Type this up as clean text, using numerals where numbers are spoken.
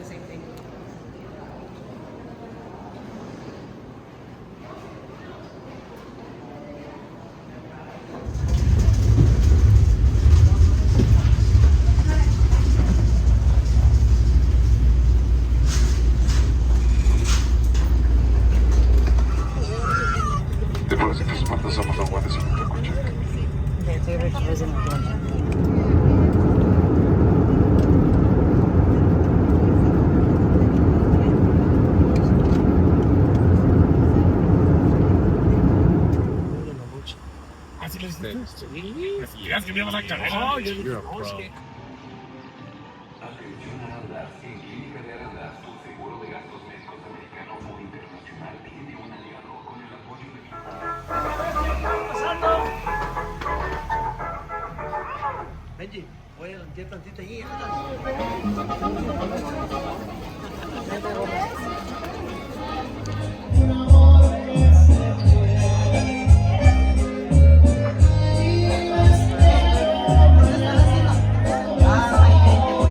the same thing. ¿Te parece que sus patas son más aguadas en nuestro coche? ¿Así lo hiciste? Sí. Dirás que me ibas a cargar. Oh, yo dije, You're a "Oh, pro. es que Atención a Alas, en Clínica de Alas, tu seguro de gastos médicos americano o internacional tiene un aliado con el apoyo de... Benji, voy a limpiar tantito ahí. Ándale.